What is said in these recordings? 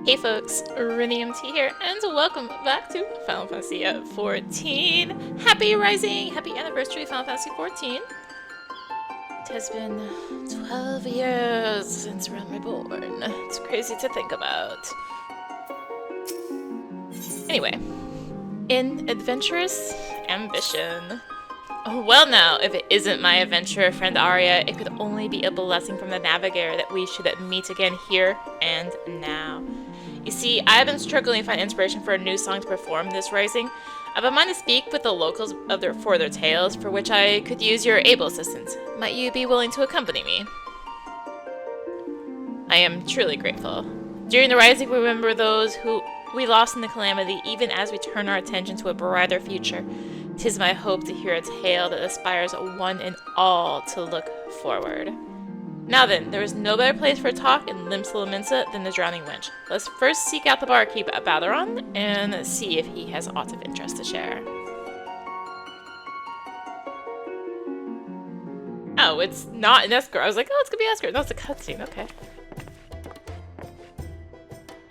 Hey folks, rinimt here, and welcome back to Final Fantasy XIV. Happy Rising! Happy anniversary, Final Fantasy XIV. It has been 12 years since Realm Reborn. It's crazy to think about. Anyway, in Adventurous Ambition. Oh, well now, if it isn't my adventurer friend Arya, it could only be a blessing from the Navigator that we should meet again here and now. You see, I have been struggling to find inspiration for a new song to perform this rising. I've a mind to speak with the locals for their tales, for which I could use your able assistance. Might you be willing to accompany me? I am truly grateful. During the rising, we remember those who we lost in the calamity, even as we turn our attention to a brighter future. 'Tis my hope to hear a tale that aspires one and all to look forward. Now then, there is no better place for a talk in Limsa Lominsa than the Drowning Wench. Let's first seek out the barkeep at Balderon and see if he has aught of interest to share. Oh, it's not an escort. I was like, oh, it's gonna be an escort. No, it's a cutscene. Okay.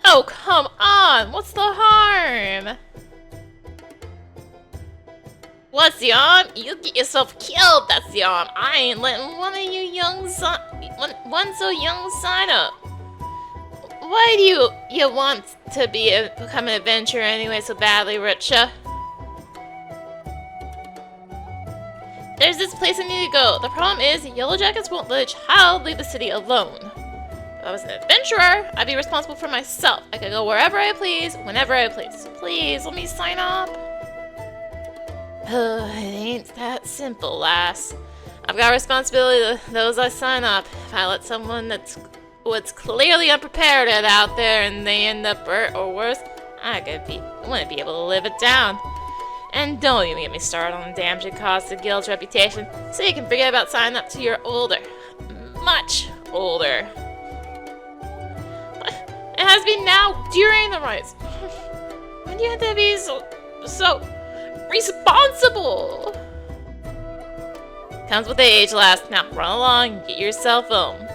Oh, come on! What's the harm? What's the harm? You get yourself killed, that's the harm. I ain't letting one of you one so young sign up. Why do you want to become an adventurer anyway so badly, Richa? There's this place I need to go. The problem is, Yellow Jackets won't let a child leave the city alone. If I was an adventurer, I'd be responsible for myself. I could go wherever I please, whenever I please. Please, let me sign up. It ain't that simple, lass. I've got responsibility to those I sign up. If I let someone what's clearly unprepared out there and they end up hurt or worse, wouldn't be able to live it down. And don't even get me started on the damage it caused the guild's reputation, so you can forget about signing up till you're older. Much older. But it has been now during the rise. When do you have to be so responsible? Comes with age, lass. Now run along and get yourself home.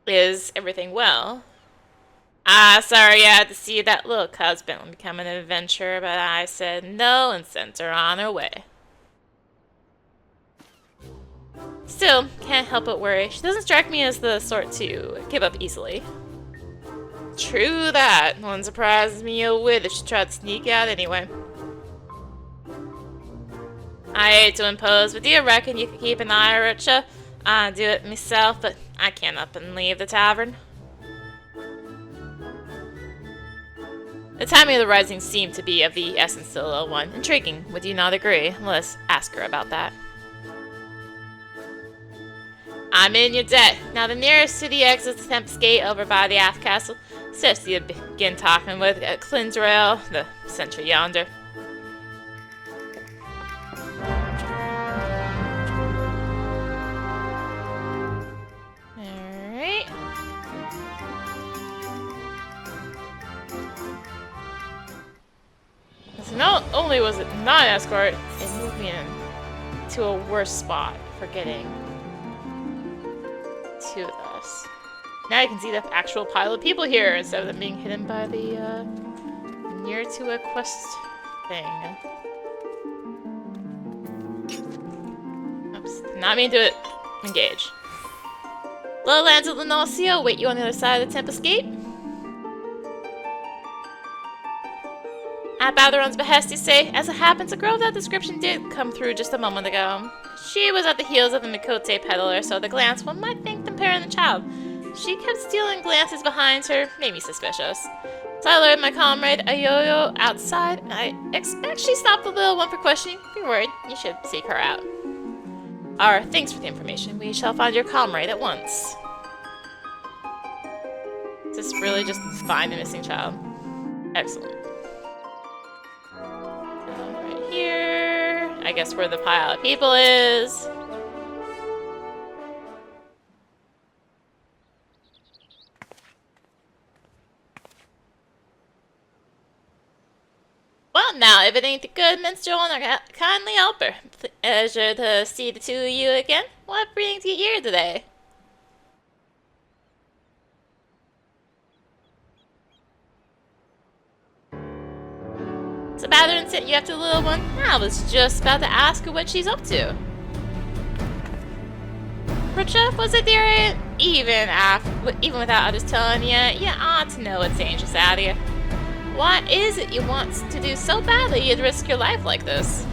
Is everything well? Ah, sorry I had to see that look, husband, and become an adventurer, but I said no and sent her on her way. Still, can't help but worry. She doesn't strike me as the sort to give up easily. True that. Wouldn't surprise me a whit if she tried to sneak out anyway. I hate to impose, but do you reckon you could keep an eye on Richa? I'd do it myself, but I can't up and leave the tavern. The timing of the rising seemed to be of the essence to the little one. Intriguing, would you not agree? Let's ask her about that. I'm in your debt. Now the nearest city exit is the Tempest Gate over by the Ath Castle. Suggest you begin talking with Clinsrail, the sentry yonder. Alright. So not only was it not an escort, it moved me to a worse spot for getting to this. Now you can see the actual pile of people here instead of them being hidden by the near to a quest thing. Oops, not mean to engage. Lowlands of Lenosia wait you on the other side of the Tempest Gate. At Balderon's behest, you say. As it happens, a girl of that description did come through just a moment ago. She was at the heels of the Mikote peddler, so the glance one might think them parent and child. She kept stealing glances behind her, made me suspicious. So I lured my comrade Ayoyo outside, and I expect she stopped the little one for questioning. If you're worried, you should seek her out. Thanks for the information. We shall find your comrade at once. Is this really just find the missing child? Excellent. Right here. I guess where the pile of people is. Well, now, if it ain't the good minstrel and our kindly helper, pleasure to see the two of you again. What brings you here today? So Batherin sent you after the little one? I was just about to ask her what she's up to. Richa, was it dear? Even without others telling you, you ought to know it's dangerous out here. What is it you want to do so badly you'd risk your life like this?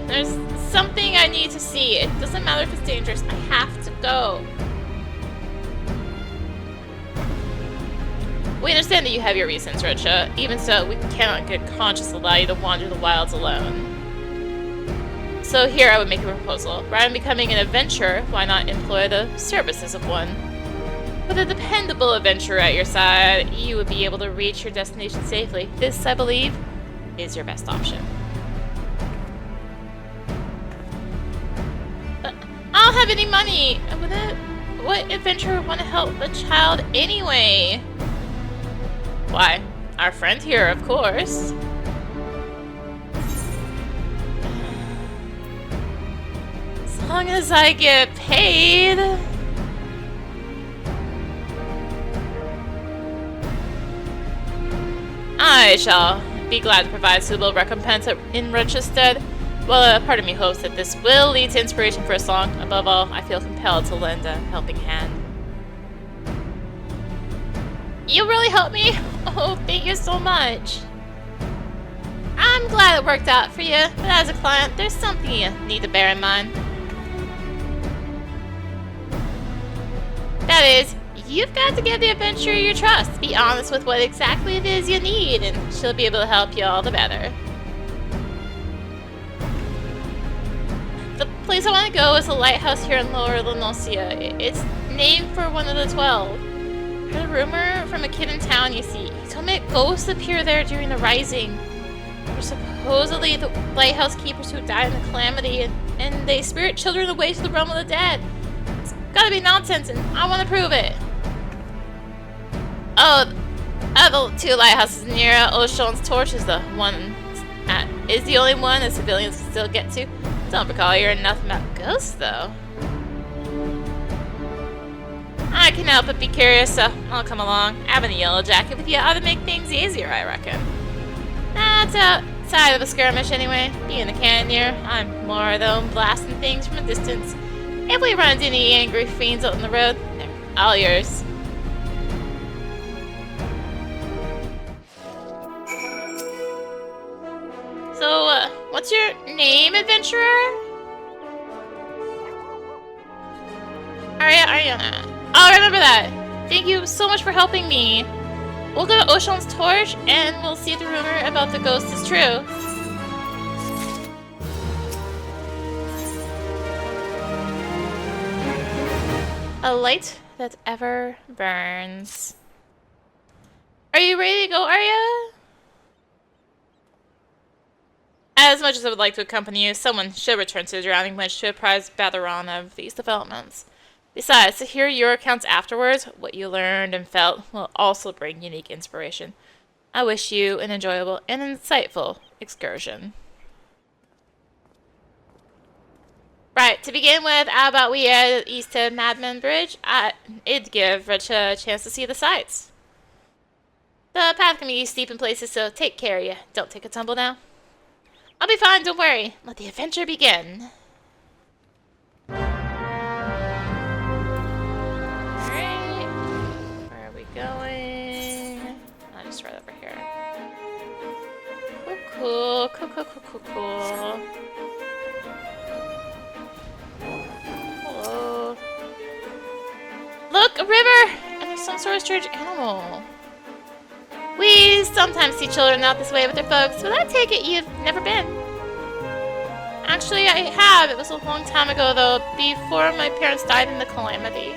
There's something I need to see. It doesn't matter if it's dangerous. I have to go. We understand that you have your reasons, Richa. Even so, we cannot get conscious allow you to wander the wilds alone. So here I would make a proposal. Rather than becoming an adventurer, why not employ the services of one? With a dependable adventurer at your side, you would be able to reach your destination safely. This, I believe, is your best option. But I don't have any money. What adventurer would want to help a child anyway? Why, our friend here, of course. As long as I get paid. I shall be glad to provide suitable recompense in Richa's stead. Well, a part of me hopes that this will lead to inspiration for a song. Above all, I feel compelled to lend a helping hand. You really helped me? Oh, thank you so much. I'm glad it worked out for you, but as a client, there's something you need to bear in mind. That is, you've got to give the adventurer your trust. Be honest with what exactly it is you need, and she'll be able to help you all the better. The place I want to go is a lighthouse here in Lower Linosia. It's named for one of the 12. I heard a rumor from a kid in town, you see. He told me ghosts appear there during the rising. They're supposedly the lighthouse keepers who died in the calamity, and they spirit children away to the realm of the dead. It's gotta be nonsense, and I want to prove it. Oh, the two lighthouses near Ocean's Torch is the one is the only one that civilians can still get to. Don't recall hearing nothing about ghosts, though. I can't help but be curious, so I'll come along. Having a yellow jacket with you ought to make things easier, I reckon. That's outside of a skirmish anyway. Being the cannoneer, I'm more though blasting things from a distance. If we run into any angry fiends out on the road, they're all yours. So, what's your name, adventurer? Ariana. I'll remember that. Thank you so much for helping me. We'll go to Ocean's Torch, and we'll see if the rumor about the ghost is true. A light that ever burns. Are you ready to go, Arya? As much as I would like to accompany you, someone should return to the Drowning Witch to apprise Batheron of these developments. Besides, to hear your accounts afterwards, what you learned and felt will also bring unique inspiration. I wish you an enjoyable and insightful excursion. Right, to begin with, how about we head east to Madman Bridge? It'd give Rich a chance to see the sights. The path can be steep in places, so take care of you. Don't take a tumble now. I'll be fine, don't worry. Let the adventure begin. Going. Oh, just right over here. Cool. Hello. Look, a river! And there's some sort of strange animal. We sometimes see children out this way with their folks, but I take it you've never been. Actually, I have. It was a long time ago, though, before my parents died in the calamity.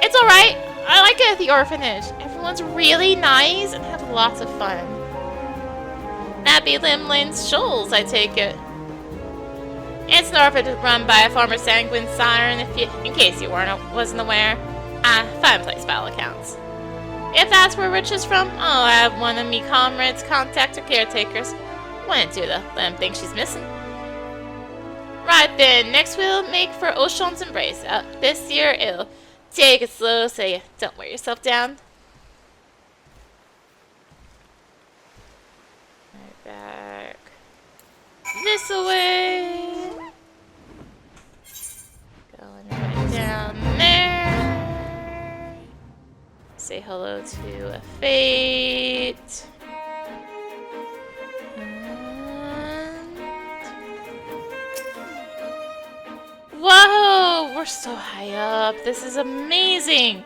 It's alright. I like it at the orphanage. Everyone's really nice and have lots of fun. That'd be Limlane's Shoals, I take it. It's an orphanage run by a former sanguine siren, in case you wasn't aware. Fine place by all accounts. If that's where Rich is from, I'll have one of me comrades contact her caretakers. Wouldn't do though, let him think she's missing. Right then, next we'll make for Ocean's Embrace. This year it'll take it slow so you don't wear yourself down. Right back this way. Going right down there. Say hello to a fate. Whoa! We're so high up. This is amazing.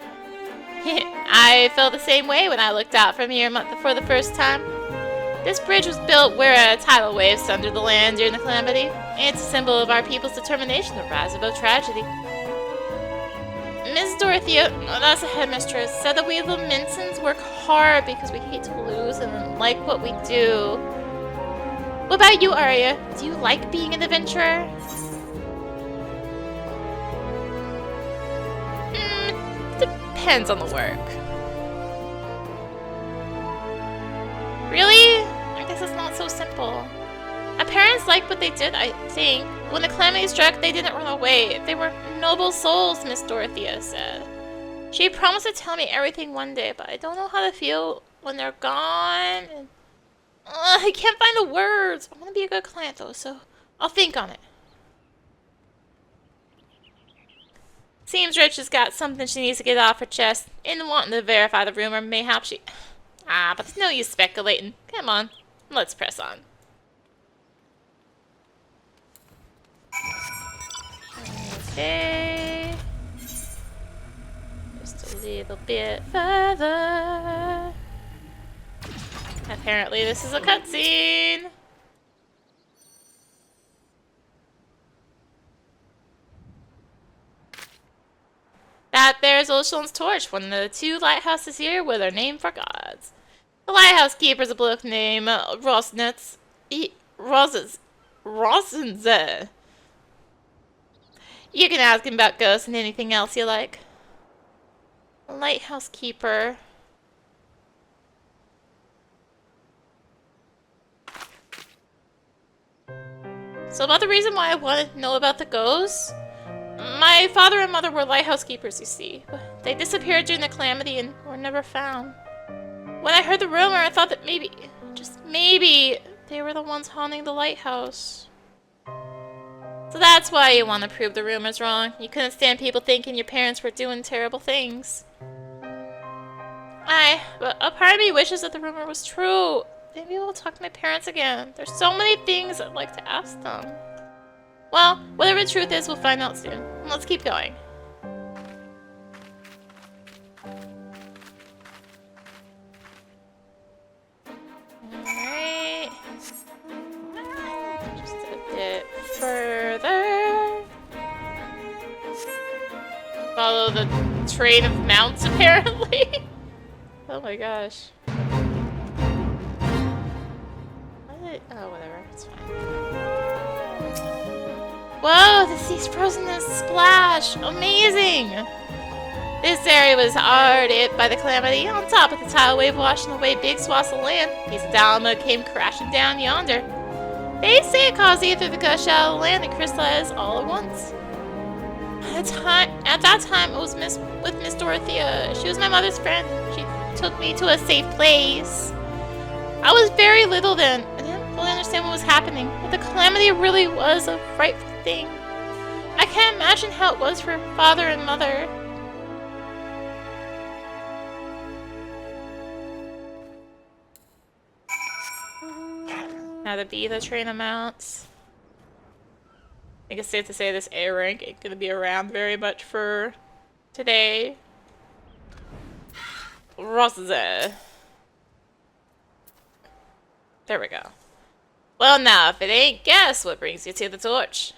I felt the same way when I looked out from here for the first time. This bridge was built where a tidal wave sundered the land during the calamity. It's a symbol of our people's determination to rise above tragedy. Miss Dorothea, that's the headmistress, said that we Lominsans work hard because we hate to lose and like what we do. What about you, Arya? Do you like being an adventurer? Depends on the work. Really? I guess it's not so simple. My parents liked what they did, I think. When the calamity struck, they didn't run away. They were noble souls, Miss Dorothea said. She promised to tell me everything one day, but I don't know how to feel when they're gone. And, I can't find the words. I want to be a good client, though, so I'll think on it. Seems Rich has got something she needs to get off her chest, and wanting to verify the rumor mayhap she... but there's no use speculating. Come on, let's press on. Okay. Just a little bit further. Apparently this is a cutscene. That there's Ocean's torch, one of the 2 lighthouses here with our name for gods. The lighthouse keeper's a bloke named Rosnitz. Rosenze. You can ask him about ghosts and anything else you like. Lighthouse keeper. So about the reason why I wanted to know about the ghosts? My father and mother were lighthouse keepers, you see. But they disappeared during the calamity and were never found. When I heard the rumor, I thought that maybe, just maybe, they were the ones haunting the lighthouse. So that's why you want to prove the rumors wrong. You couldn't stand people thinking your parents were doing terrible things. But a part of me wishes that the rumor was true. Maybe we'll talk to my parents again. There's so many things I'd like to ask them. Well, whatever the truth is, we'll find out soon. Let's keep going. Alright. Just a bit further. Follow the train of mounts, apparently. Oh my gosh. Oh, whatever. It's fine. Whoa, the sea's frozen in a splash! Amazing! This area was hard hit by the calamity. On top of the tidal wave washing away big swaths of land, a piece of Dalma came crashing down yonder. They say it caused either to gush out of the land and crystallize all at once. At that time, it was with Miss Dorothea. She was my mother's friend. She took me to a safe place. I was very little then. I didn't fully understand what was happening, but the calamity really was a frightful thing. I can't imagine how it was for father and mother. Now to be the train amounts. I think it's safe to say this A rank ain't gonna be around very much for today. Rosa. There we go. Well, now, if it ain't guess what brings you to the torch.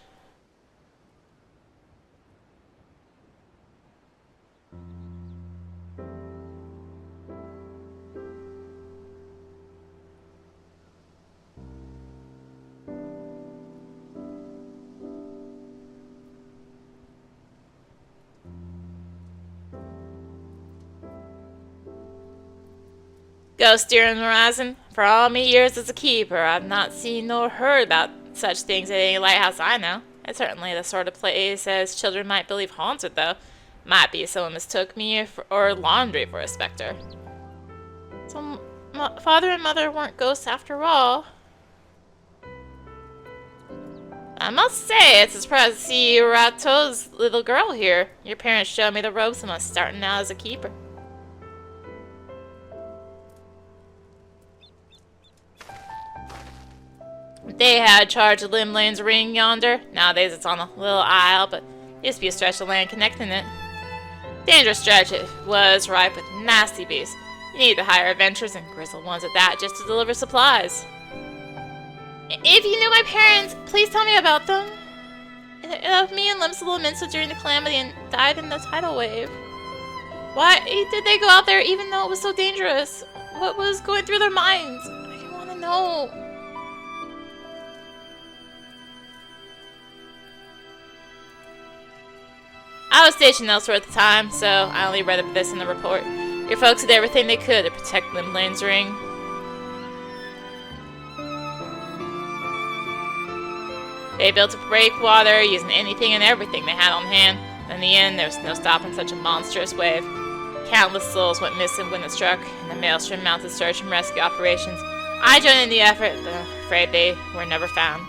Ghost steering horizon. For all me years as a keeper, I've not seen nor heard about such things at any lighthouse I know. It's certainly the sort of place as children might believe haunted, though. Might be someone mistook me or laundry for a specter. So, father and mother weren't ghosts after all. I must say, it's a surprise to see Rato's little girl here. Your parents showed me the ropes of us starting out as a keeper. They had charge of Limlane's ring yonder. Nowadays it's on a little isle, but there used to be a stretch of land connecting it. Dangerous stretch it was, ripe with nasty beasts. You need to hire adventurers and grizzled ones at that just to deliver supplies. If you knew my parents, please tell me about them. Me and Limsa Lominsa during the calamity and died in the tidal wave. Why did they go out there even though it was so dangerous? What was going through their minds? I want to know. I was stationed elsewhere at the time, so I only read of this in the report. Your folks did everything they could to protect Limlane's ring. They built a breakwater using anything and everything they had on hand. In the end, there was no stopping such a monstrous wave. Countless souls went missing when it struck, and the Maelstrom mounted search and rescue operations. I joined in the effort, but I'm afraid they were never found.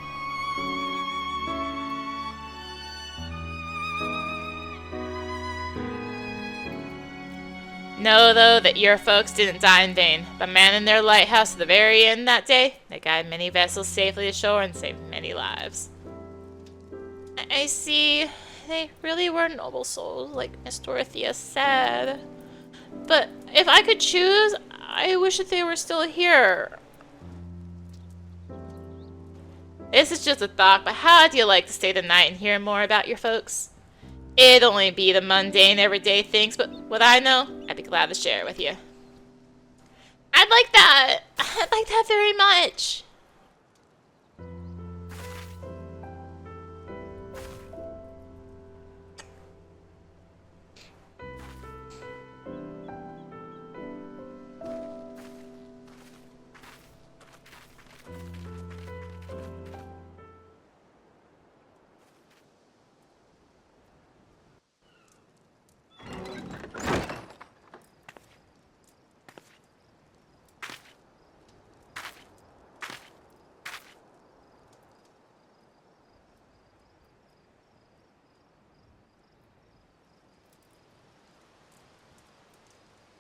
Know, though, that your folks didn't die in vain. By manning their lighthouse to the very end that day, they guided many vessels safely ashore and saved many lives. I see. They really were noble souls, like Miss Dorothea said. But if I could choose, I wish that they were still here. This is just a thought, but how'd you like to stay the night and hear more about your folks? It'd only be the mundane, everyday things, but what I know, I'd be glad to share it with you. I'd like that! I'd like that very much!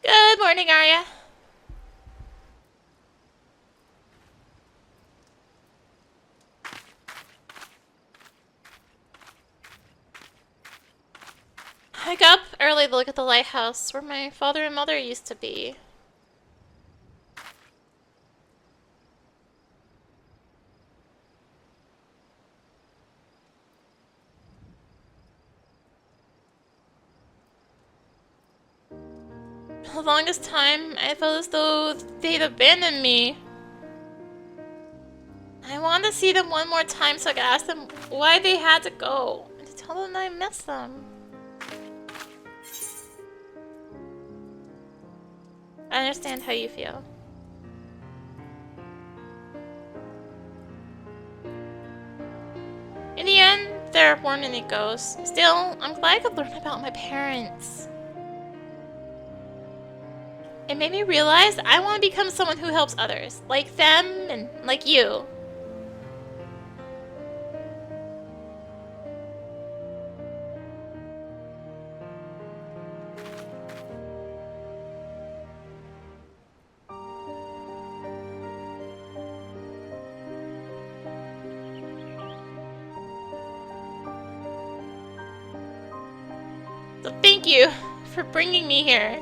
Good morning, Arya. I got up early to look at the lighthouse where my father and mother used to be. For the longest time, I felt as though they'd abandoned me. I wanted to see them one more time so I could ask them why they had to go, and to tell them that I miss them. I understand how you feel. In the end, there weren't any ghosts. Still, I'm glad I could learn about my parents. It made me realize I want to become someone who helps others, like them and like you. So thank you for bringing me here.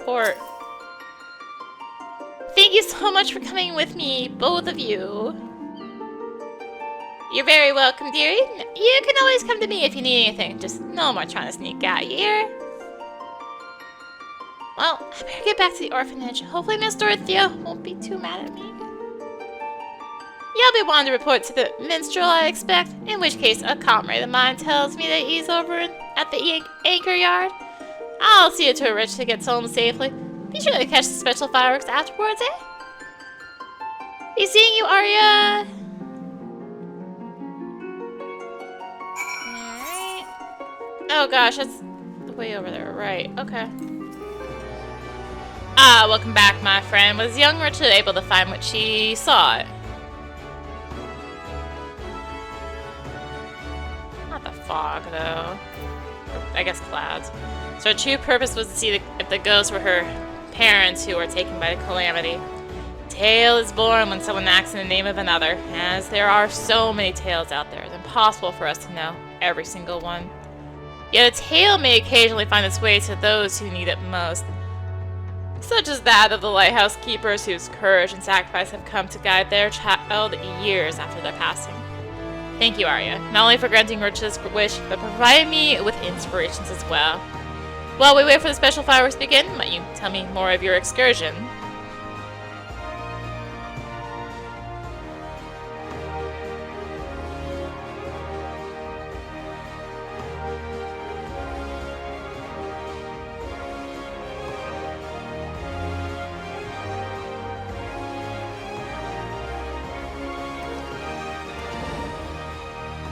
report. Thank you so much for coming with me, both of you. You're very welcome, dearie. You can always come to me if you need anything. Just no more trying to sneak out here. Well, I better get back to the orphanage. Hopefully Miss Dorothea won't be too mad at me. You'll be wanting to report to the minstrel, I expect, in which case a comrade of mine tells me that he's over at the anchor yard. I'll see you to a Rich to get home safely. Be sure to catch the special fireworks afterwards, eh? Be seeing you, Arya! Alright. Oh gosh, that's way over there, right, okay. Ah, welcome back, my friend. Was young Richard able to find what she sought? Not the fog, though. I guess clouds. So her true purpose was to see if the ghosts were her parents who were taken by the calamity. Tale is born when someone acts in the name of another. As there are so many tales out there, it's impossible for us to know every single one. Yet a tale may occasionally find its way to those who need it most. Such as that of the lighthouse keepers whose courage and sacrifice have come to guide their child years after their passing. Thank you, Arya, not only for granting Rich's wish, but providing me with inspirations as well. While we wait for the special fireworks to begin, might you tell me more of your excursion?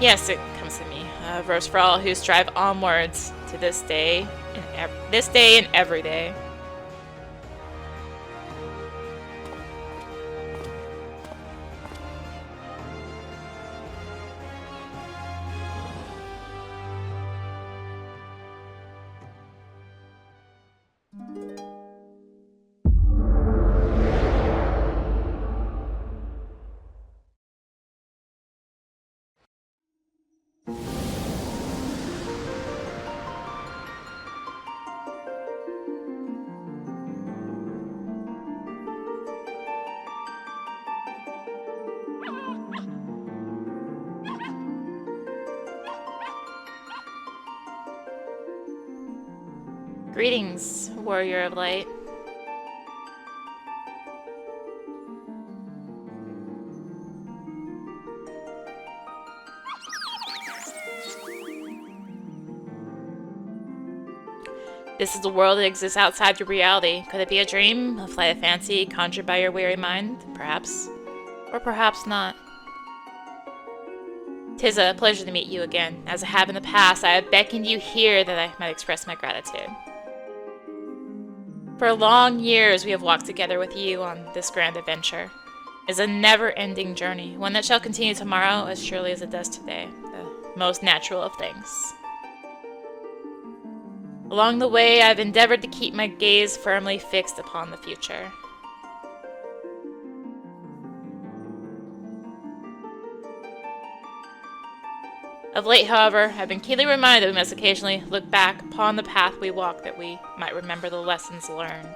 Yes, it comes to me. A verse for all who strive onwards to this day and every day. Greetings, warrior of light. This is the world that exists outside your reality. Could it be a dream, a flight of fancy conjured by your weary mind? Perhaps. Or perhaps not. 'Tis a pleasure to meet you again. As I have in the past, I have beckoned you here that I might express my gratitude. For long years we have walked together with you on this grand adventure. It is a never-ending journey, one that shall continue tomorrow as surely as it does today, the most natural of things. Along the way, I've endeavored to keep my gaze firmly fixed upon the future. Of late, however, I've been keenly reminded that we must occasionally look back upon the path we walk that we might remember the lessons learned.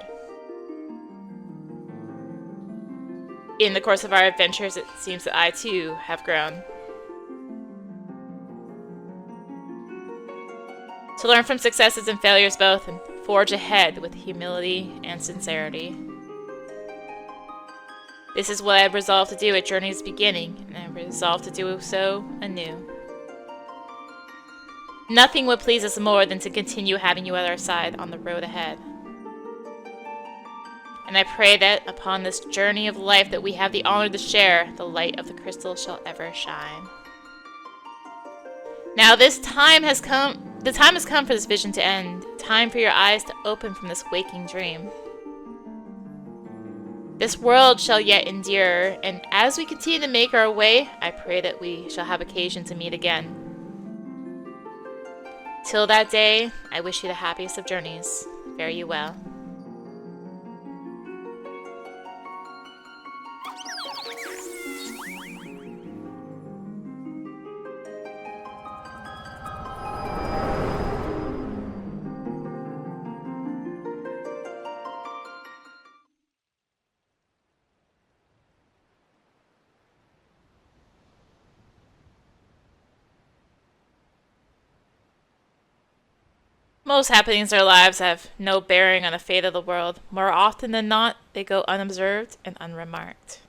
In the course of our adventures, it seems that I, too, have grown. To learn from successes and failures both, and forge ahead with humility and sincerity. This is what I have resolved to do at Journey's beginning, and I have resolved to do so anew. Nothing would please us more than to continue having you at our side on the road ahead. And I pray that upon this journey of life that we have the honor to share, the light of the crystal shall ever shine. Now the time has come for this vision to end. Time for your eyes to open from this waking dream. This world shall yet endure, and as we continue to make our way, I pray that we shall have occasion to meet again. Till that day, I wish you the happiest of journeys. Fare you well. Most happenings in our lives have no bearing on the fate of the world. More often than not, they go unobserved and unremarked.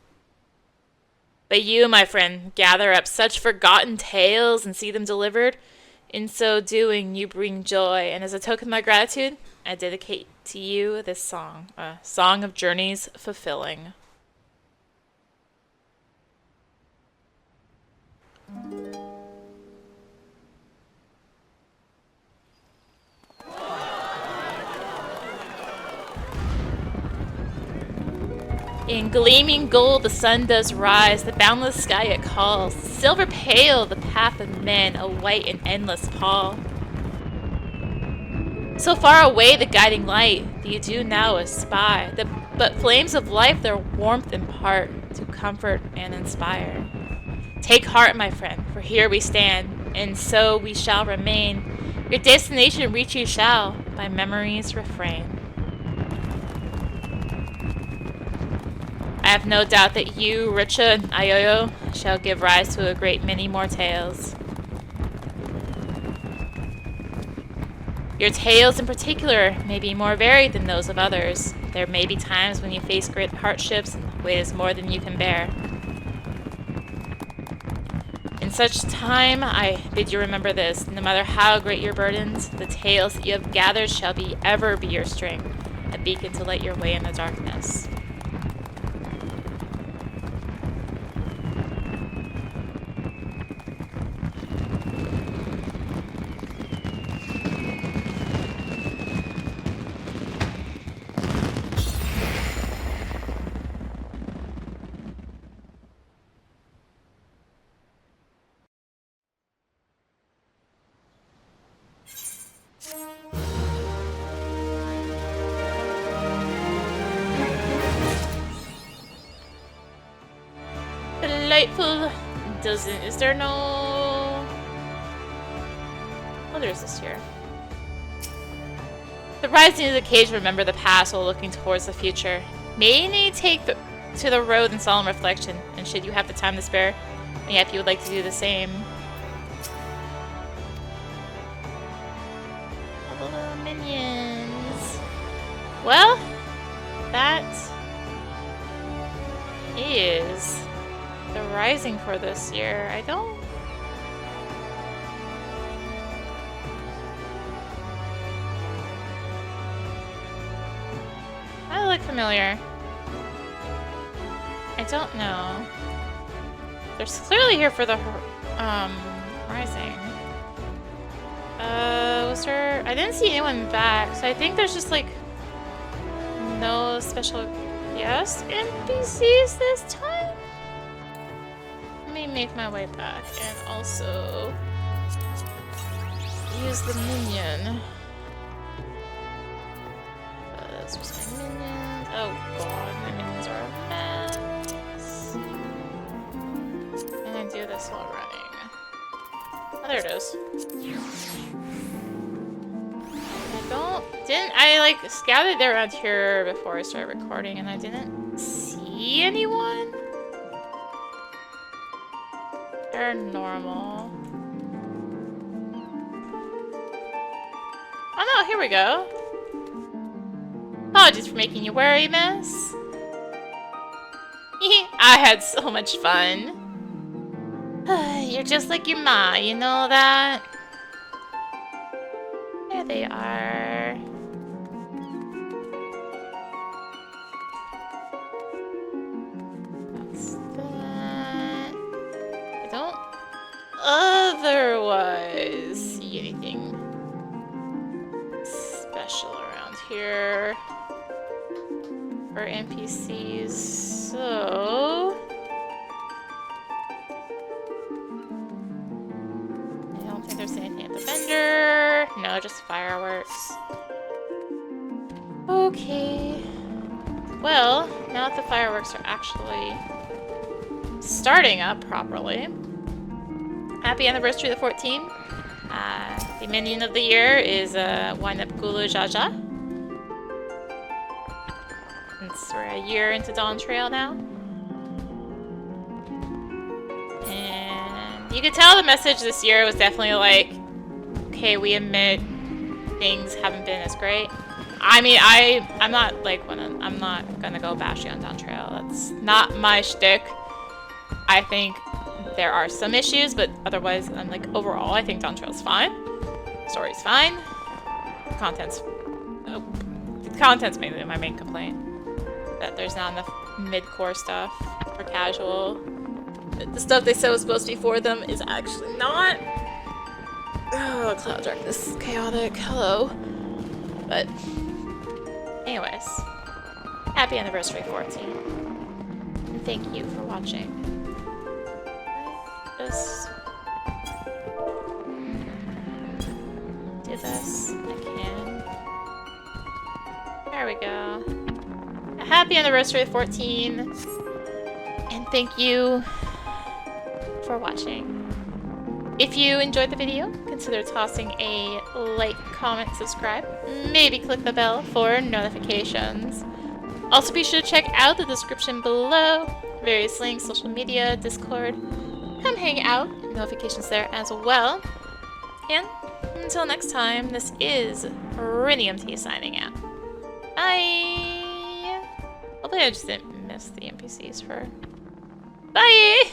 But you, my friend, gather up such forgotten tales and see them delivered. In so doing, you bring joy, and as a token of my gratitude, I dedicate to you this song, a song of journeys fulfilling. In gleaming gold the sun does rise, the boundless sky it calls. Silver pale the path of men, a white and endless pall. So far away the guiding light, you do now espy. But flames of life their warmth impart, to comfort and inspire. Take heart, my friend, for here we stand, and so we shall remain. Your destination reach you shall, by memory's refrain. I have no doubt that you, Richa and Ayoyo, shall give rise to a great many more tales. Your tales in particular may be more varied than those of others. There may be times when you face great hardships and weight is more than you can bear. In such time, I bid you remember this. No matter how great your burdens, the tales that you have gathered shall ever be your strength, a beacon to light your way in the darkness. Delightful. Is there no... Oh, there's this here. The rising is a cage, remember the past while looking towards the future. Many take to the road in solemn reflection, and should you have the time to spare, and yet you would like to do the same. All the little minions. Well, that is the rising for this year. I look familiar. I don't know. They're clearly here for the rising. Was there... I didn't see anyone back, so I think there's just like no special guest NPCs this time. Let me make my way back and also use the minion. Those are my minions. Oh god, my minions are a mess. And I do this while running. Oh, there it is. I like scouted around here before I started recording and I didn't see anyone? They're normal. Oh no, here we go. Apologies for making you worry, miss. I had so much fun. You're just like your ma, you know that? There they are. That's that. I don't otherwise see anything special around here for NPCs, so I don't think there's anything at the vendor. No, just fireworks. Okay. Well, now that the fireworks are actually starting up properly. Happy anniversary to the 14. The minion of the year is Wind Up Gulu Jaja. Since we're a year into Dawn Trail now. And you could tell the message this year was definitely like, okay, we admit things haven't been as great. I mean, I'm not like I'm not gonna go bashing on Dawn Trail. That's not my shtick. I think there are some issues, but otherwise, I'm like overall, I think Dawn Trail's fine. Story's fine. Content's mainly my main complaint. That there's not enough mid-core stuff for casual. The stuff they said was supposed to be for them is actually not. Oh, Cloud Darkness is chaotic. Hello. But, anyways, happy anniversary 14. And thank you for watching. Just do this. I can. There we go. Happy anniversary 14. And thank you for watching. If you enjoyed the video, consider tossing a like, comment, subscribe. Maybe click the bell for notifications. Also be sure to check out the description below. Various links, social media, Discord. Come hang out. Notifications there as well. And until next time, this is rinimt signing out. Bye! Hopefully I just didn't miss the NPCs for... Bye!